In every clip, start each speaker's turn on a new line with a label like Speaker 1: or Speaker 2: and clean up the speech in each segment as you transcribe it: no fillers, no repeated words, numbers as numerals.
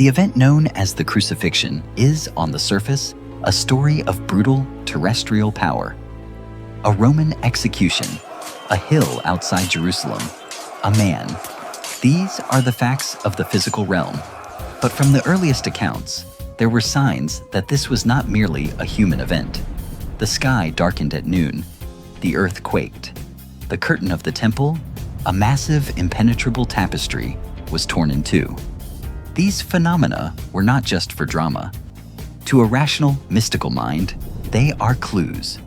Speaker 1: The event known as the Crucifixion is, on the surface, a story of brutal terrestrial power. A Roman execution, a hill outside Jerusalem, a man. These are the facts of the physical realm. But from the earliest accounts, there were signs that this was not merely a human event. The sky darkened at noon. The earth quaked. The curtain of the temple, a massive impenetrable tapestry, was torn in two. These phenomena were not just for drama. To a rational, mystical mind, they are clues.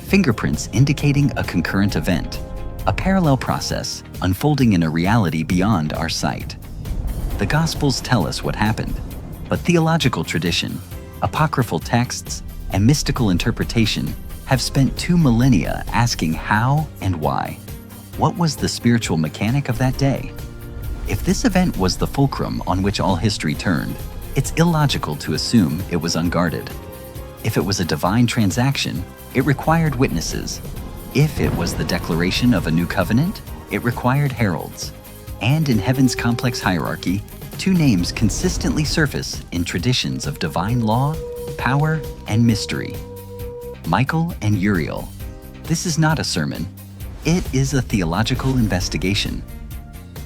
Speaker 1: Fingerprints indicating a concurrent event, a parallel process unfolding in a reality beyond our sight. The Gospels tell us what happened, but theological tradition, apocryphal texts, and mystical interpretation have spent 2 millennia asking how and why. What was the spiritual mechanic of that day? If this event was the fulcrum on which all history turned, it's illogical to assume it was unguarded. If it was a divine transaction, it required witnesses. If it was the declaration of a new covenant, it required heralds. And in heaven's complex hierarchy, 2 names consistently surface in traditions of divine law, power, and mystery: Michael and Uriel. This is not a sermon. It is a theological investigation.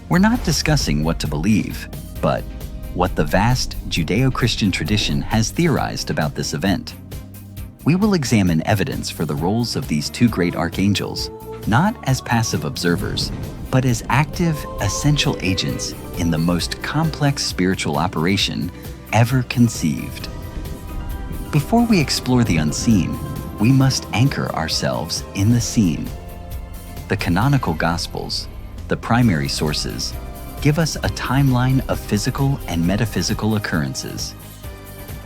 Speaker 1: We're not discussing what to believe, but what the vast Judeo-Christian tradition has theorized about this event. We will examine evidence for the roles of these 2 great archangels, not as passive observers, but as active, essential agents in the most complex spiritual operation ever conceived. Before we explore the unseen, we must anchor ourselves in the seen. The canonical Gospels, the primary sources, give us a timeline of physical and metaphysical occurrences.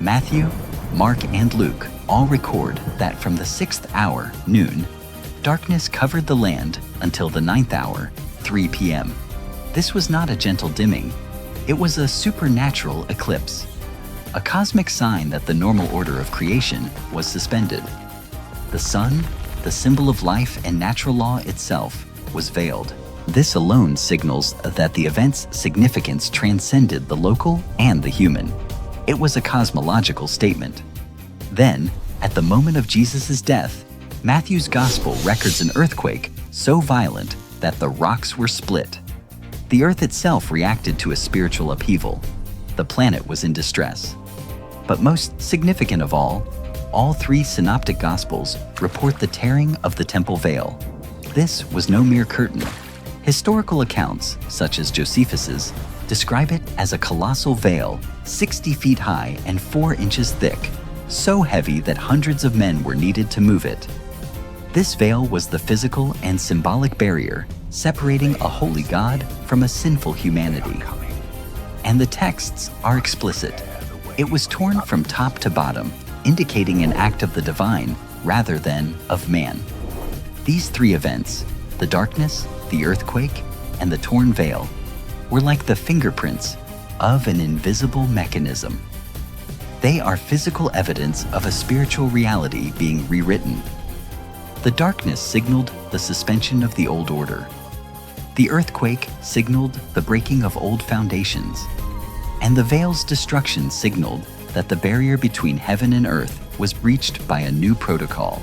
Speaker 1: Matthew, Mark, and Luke all record that from the 6th hour, noon, darkness covered the land until the 9th hour, 3 p.m. This was not a gentle dimming. It was a supernatural eclipse, a cosmic sign that the normal order of creation was suspended. The sun, the symbol of life and natural law itself, was veiled. This alone signals that the event's significance transcended the local and the human. It was a cosmological statement. Then, at the moment of Jesus' death, Matthew's Gospel records an earthquake so violent that the rocks were split. The earth itself reacted to a spiritual upheaval. The planet was in distress. But most significant of all 3 synoptic Gospels report the tearing of the temple veil. This was no mere curtain. Historical accounts, such as Josephus's, describe it as a colossal veil 60 feet high and 4 inches thick, so heavy that hundreds of men were needed to move it. This veil was the physical and symbolic barrier separating a holy God from a sinful humanity. And the texts are explicit. It was torn from top to bottom, indicating an act of the divine rather than of man. These 3 events, the darkness, the earthquake, and the torn veil, were like the fingerprints of an invisible mechanism. They are physical evidence of a spiritual reality being rewritten. The darkness signaled the suspension of the old order. The earthquake signaled the breaking of old foundations. And the veil's destruction signaled that the barrier between heaven and earth was breached by a new protocol.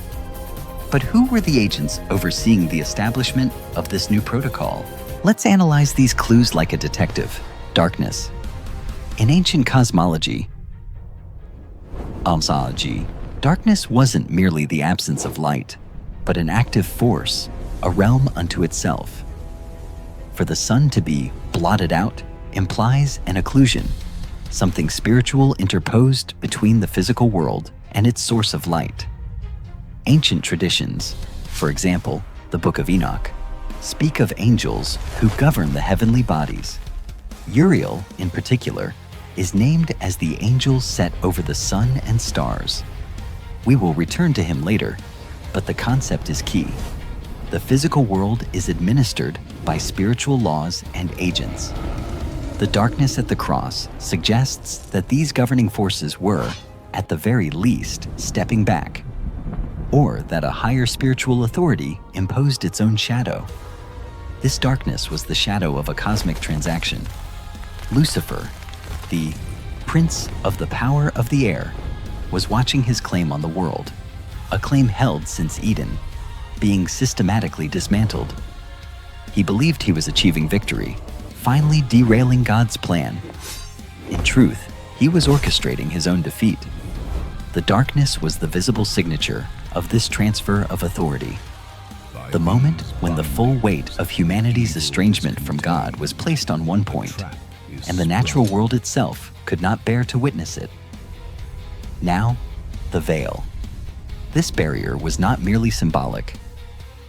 Speaker 1: But who were the agents overseeing the establishment of this new protocol? Let's analyze these clues like a detective. Darkness. In ancient cosmology, darkness wasn't merely the absence of light, but an active force, a realm unto itself. For the sun to be blotted out implies an occlusion, something spiritual interposed between the physical world and its source of light. Ancient traditions, for example, the Book of Enoch, speak of angels who govern the heavenly bodies. Uriel, in particular, is named as the angel set over the sun and stars. We will return to him later, but the concept is key. The physical world is administered by spiritual laws and agents. The darkness at the cross suggests that these governing forces were, at the very least, stepping back, or that a higher spiritual authority imposed its own shadow. This darkness was the shadow of a cosmic transaction. Lucifer, the prince of the power of the air, was watching his claim on the world, a claim held since Eden, being systematically dismantled. He believed he was achieving victory, finally derailing God's plan. In truth, he was orchestrating his own defeat. The darkness was the visible signature of this transfer of authority. The moment when the full weight of humanity's estrangement from God was placed on one point, and the natural world itself could not bear to witness it. Now, the veil. This barrier was not merely symbolic.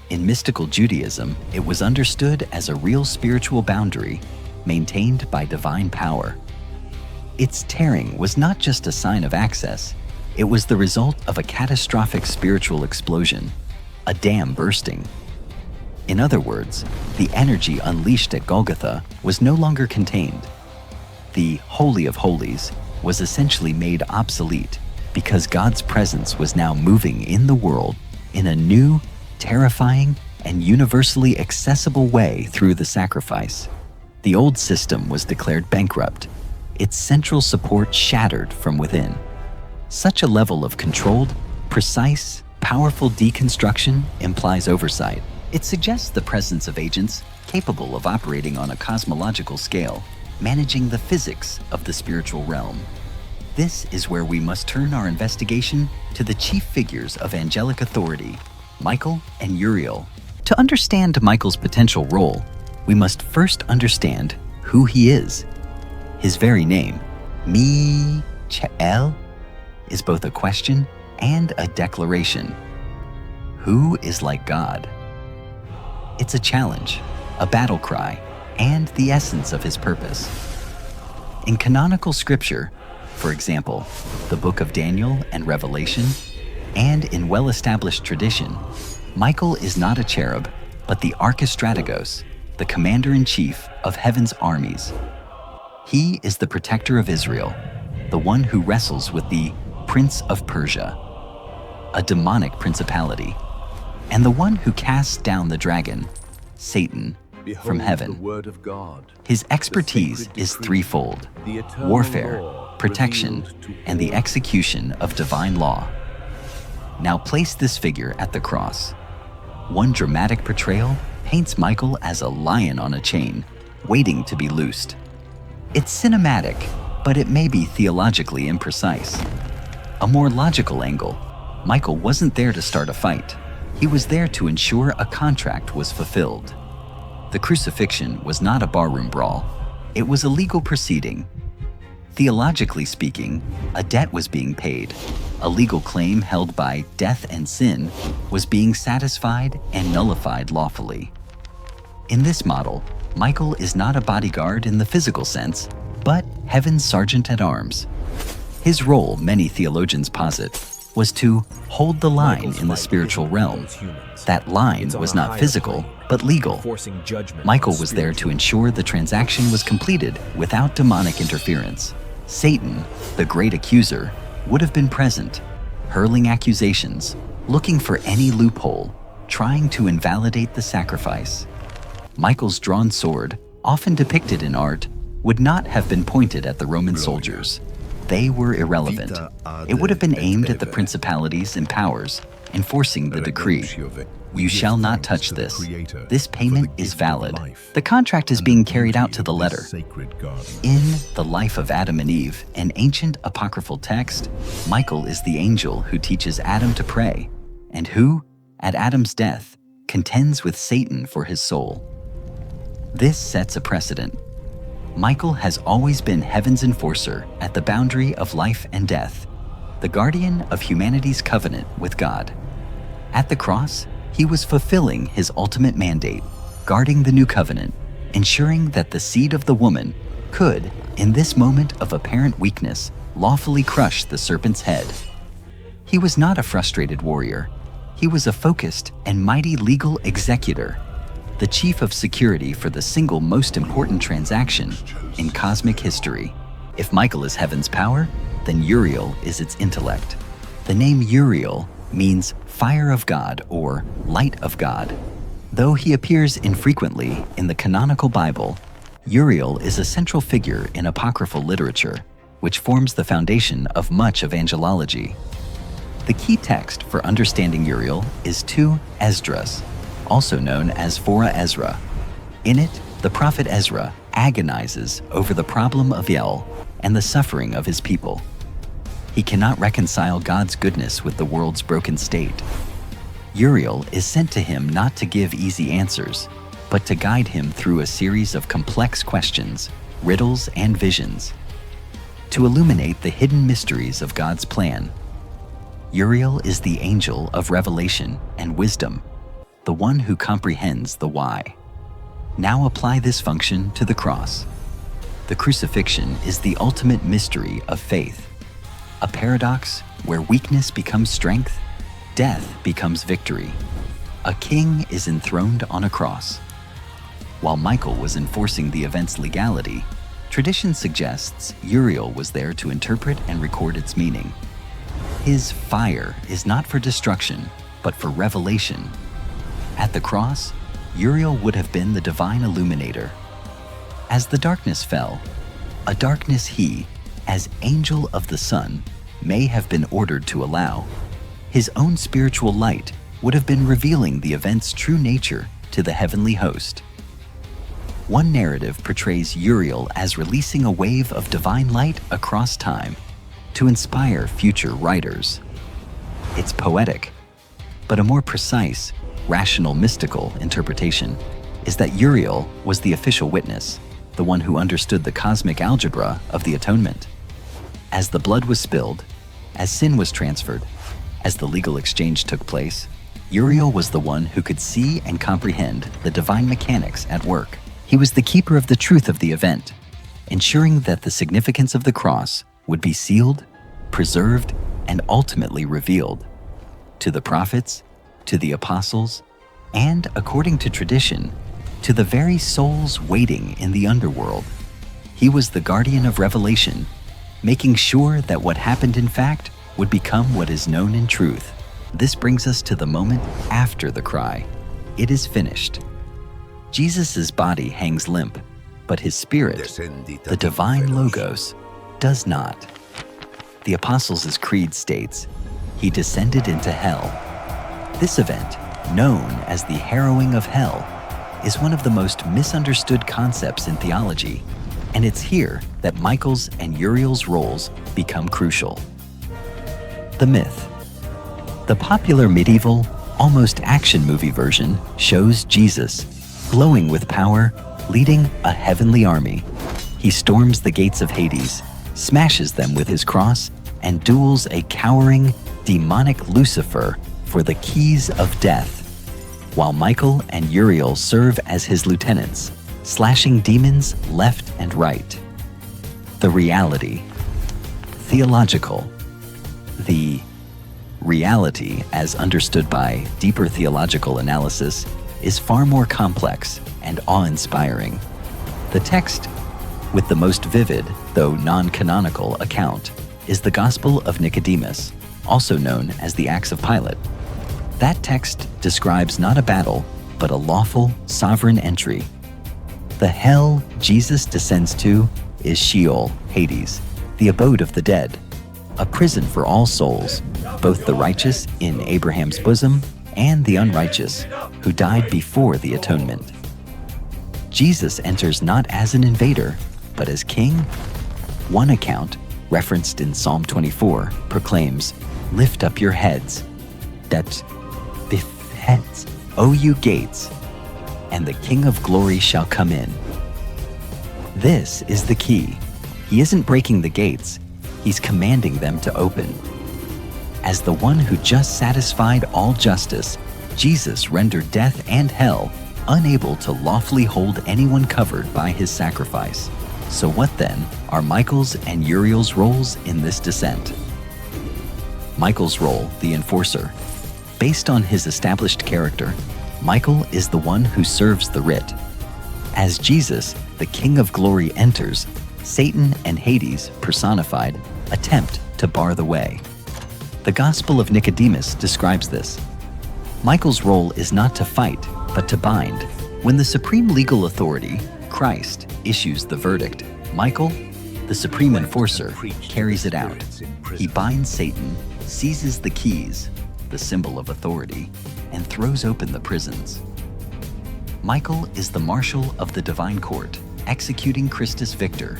Speaker 1: In mystical Judaism, it was understood as a real spiritual boundary maintained by divine power. Its tearing was not just a sign of access, it was the result of a catastrophic spiritual explosion, a dam bursting. In other words, the energy unleashed at Golgotha was no longer contained. The Holy of Holies was essentially made obsolete because God's presence was now moving in the world in a new, terrifying, and universally accessible way through the sacrifice. The old system was declared bankrupt, its central support shattered from within. Such a level of controlled, precise, powerful deconstruction implies oversight. It suggests the presence of agents capable of operating on a cosmological scale, managing the physics of the spiritual realm. This is where we must turn our investigation to the chief figures of angelic authority, Michael and Uriel. To understand Michael's potential role, we must first understand who he is. His very name, Mi-cha-el, is both a question and a declaration. Who is like God? It's a challenge, a battle cry, and the essence of his purpose. In canonical scripture, for example, the Book of Daniel and Revelation, and in well-established tradition, Michael is not a cherub, but the archistrategos, the commander-in-chief of heaven's armies. He is the protector of Israel, the one who wrestles with the Prince of Persia, a demonic principality, and the one who casts down the dragon, Satan, from heaven.
Speaker 2: The word of God.
Speaker 1: His expertise is threefold: warfare, protection, and the execution of divine law. Now place this figure at the cross. One dramatic portrayal paints Michael as a lion on a chain, waiting to be loosed. It's cinematic, but it may be theologically imprecise. A more logical angle: Michael wasn't there to start a fight. He was there to ensure a contract was fulfilled. The crucifixion was not a barroom brawl. It was a legal proceeding. Theologically speaking, a debt was being paid. A legal claim held by death and sin was being satisfied and nullified lawfully. In this model, Michael is not a bodyguard in the physical sense, but heaven's sergeant at arms. His role, many theologians posit, was to hold the line in the spiritual realm. That line was not physical, but legal. Michael was there to ensure the transaction was completed without demonic interference. Satan, the great accuser, would have been present, hurling accusations, looking for any loophole, trying to invalidate the sacrifice. Michael's drawn sword, often depicted in art, would not have been pointed at the Roman soldiers. They were irrelevant. It would have been aimed at the principalities and powers, enforcing the decree. You shall not touch this. This payment is valid. The contract is being carried out to the letter. In the life of Adam and Eve, an ancient apocryphal text, Michael is the angel who teaches Adam to pray, and who, at Adam's death, contends with Satan for his soul. This sets a precedent. Michael has always been heaven's enforcer at the boundary of life and death, the guardian of humanity's covenant with God. At the cross, he was fulfilling his ultimate mandate, guarding the new covenant, ensuring that the seed of the woman could, in this moment of apparent weakness, lawfully crush the serpent's head. He was not a frustrated warrior. He was a focused and mighty legal executor, the chief of security for the single most important transaction in cosmic history. If Michael is heaven's power, then Uriel is its intellect. The name Uriel means fire of God or light of God. Though he appears infrequently in the canonical Bible, Uriel is a central figure in apocryphal literature. which forms the foundation of much of angelology. The key text for understanding Uriel is 2 Esdras, also known as 4 Ezra. In it, the prophet Ezra agonizes over the problem of Uriel and the suffering of his people. He cannot reconcile God's goodness with the world's broken state. Uriel is sent to him not to give easy answers, but to guide him through a series of complex questions, riddles, and visions, to illuminate the hidden mysteries of God's plan. Uriel is the angel of revelation and wisdom, the one who comprehends the why. Now apply this function to the cross. The crucifixion is the ultimate mystery of faith, a paradox where weakness becomes strength, death becomes victory. A king is enthroned on a cross. While Michael was enforcing the event's legality, tradition suggests Uriel was there to interpret and record its meaning. His fire is not for destruction, but for revelation. At the cross, Uriel would have been the divine illuminator. As the darkness fell, a darkness he, as angel of the sun, may have been ordered to allow, his own spiritual light would have been revealing the event's true nature to the heavenly host. One narrative portrays Uriel as releasing a wave of divine light across time to inspire future writers. It's poetic, but a more precise, rational, mystical interpretation is that Uriel was the official witness, the one who understood the cosmic algebra of the atonement. As the blood was spilled, as sin was transferred, as the legal exchange took place, Uriel was the one who could see and comprehend the divine mechanics at work. He was the keeper of the truth of the event, ensuring that the significance of the cross would be sealed, preserved, and ultimately revealed to the prophets, to the apostles, and, according to tradition, to the very souls waiting in the underworld. He was the guardian of revelation, making sure that what happened in fact would become what is known in truth. This brings us to the moment after the cry, "It is finished." Jesus' body hangs limp, but his spirit, the divine Logos, does not. The Apostles' Creed states, "He descended into hell." This event, known as the harrowing of hell, is one of the most misunderstood concepts in theology, and it's here that Michael's and Uriel's roles become crucial. The myth. The popular medieval, almost action movie version shows Jesus, glowing with power, leading a heavenly army. He storms the gates of Hades, smashes them with his cross, and duels a cowering, demonic Lucifer for the keys of death, while Michael and Uriel serve as his lieutenants, slashing demons left and right. The reality. Theological. The reality, as understood by deeper theological analysis, is far more complex and awe-inspiring. The text, with the most vivid, though non-canonical, account, is the Gospel of Nicodemus, also known as the Acts of Pilate. That text describes not a battle, but a lawful, sovereign entry. The hell Jesus descends to is Sheol, Hades, the abode of the dead, a prison for all souls, both the righteous in Abraham's bosom and the unrighteous, who died before the atonement. Jesus enters not as an invader, but as king. One account, referenced in Psalm 24, proclaims, "Lift up your heads, that heads, O you gates, and the King of glory shall come in." This is the key. He isn't breaking the gates, he's commanding them to open. As the one who just satisfied all justice, Jesus rendered death and hell unable to lawfully hold anyone covered by his sacrifice. So what then are Michael's and Uriel's roles in this descent? Michael's role, the enforcer. Based on his established character, Michael is the one who serves the writ. As Jesus, the King of Glory, enters, Satan and Hades, personified, attempt to bar the way. The Gospel of Nicodemus describes this. Michael's role is not to fight, but to bind. When the supreme legal authority, Christ, issues the verdict, Michael, The Supreme Enforcer carries it out. He binds Satan, seizes the keys, the symbol of authority, and throws open the prisons. Michael is the marshal of the divine court, executing Christus Victor,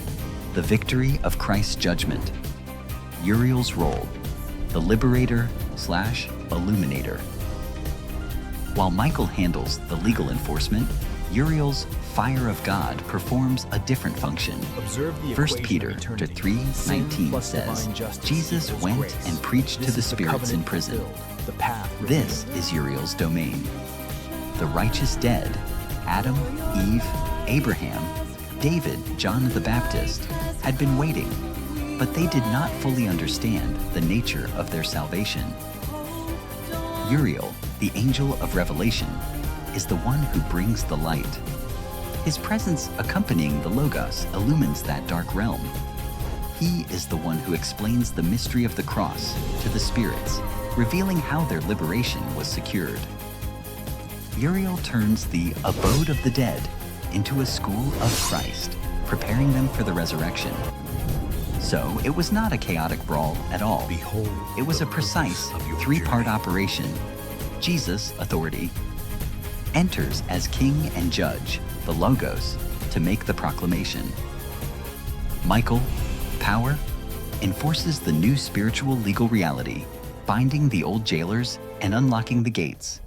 Speaker 1: the victory of Christ's judgment. Uriel's role, the liberator/illuminator. While Michael handles the legal enforcement, Uriel's fire of God performs a different function. 1 Peter 3:19 says, Jesus went and preached to the spirits in prison. This is Uriel's domain. The righteous dead, Adam, Eve, Abraham, David, John the Baptist, had been waiting, but they did not fully understand the nature of their salvation. Uriel, the angel of revelation, is the one who brings the light. His presence accompanying the Logos illumines that dark realm. He is the one who explains the mystery of the cross to the spirits, revealing how their liberation was secured. Uriel turns the abode of the dead into a school of Christ, preparing them for the resurrection. So it was not a chaotic brawl at all. It was a precise three-part operation. Jesus, authority, enters as king and judge, the Logos, to make the proclamation. Michael, power, enforces the new spiritual legal reality, binding the old jailers and unlocking the gates.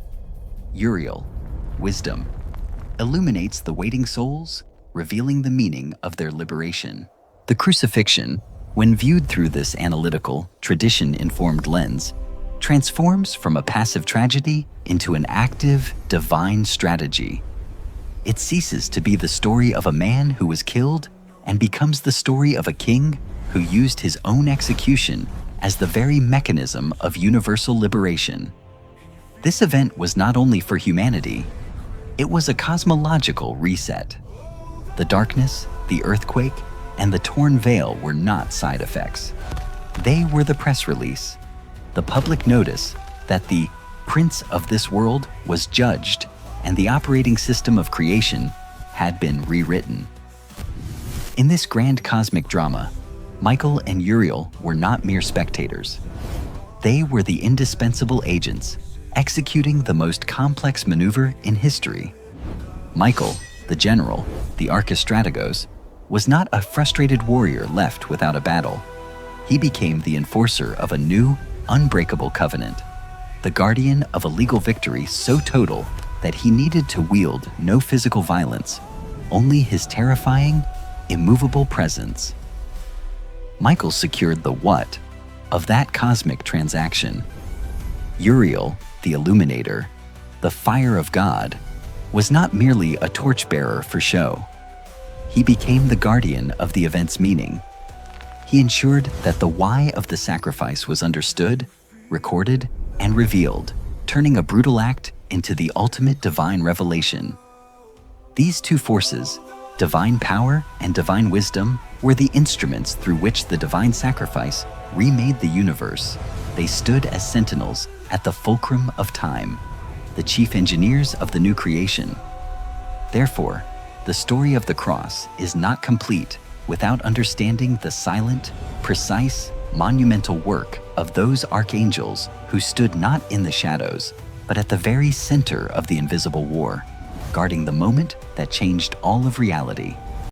Speaker 1: Uriel, wisdom, illuminates the waiting souls, revealing the meaning of their liberation. The Crucifixion, when viewed through this analytical, tradition-informed lens, transforms from a passive tragedy into an active, divine strategy. It ceases to be the story of a man who was killed and becomes the story of a king who used his own execution as the very mechanism of universal liberation. This event was not only for humanity, it was a cosmological reset. The darkness, the earthquake, and the torn veil were not side effects. They were the press release, the public notice that the prince of this world was judged and the operating system of creation had been rewritten. In this grand cosmic drama, Michael and Uriel were not mere spectators. They were the indispensable agents, executing the most complex maneuver in history. Michael, the general, the archistrategos, was not a frustrated warrior left without a battle. He became the enforcer of a new, unbreakable covenant, the guardian of a legal victory so total that he needed to wield no physical violence, only his terrifying, immovable presence. Michael secured the what of that cosmic transaction. Uriel, the illuminator, the fire of God, was not merely a torchbearer for show. He became the guardian of the event's meaning. He ensured that the why of the sacrifice was understood, recorded, and revealed, turning a brutal act into the ultimate divine revelation. These two forces, divine power and divine wisdom, were the instruments through which the divine sacrifice remade the universe. They stood as sentinels at the fulcrum of time, the chief engineers of the new creation. Therefore, the story of the cross is not complete without understanding the silent, precise, monumental work of those archangels who stood not in the shadows, but at the very center of the invisible war, guarding the moment that changed all of reality.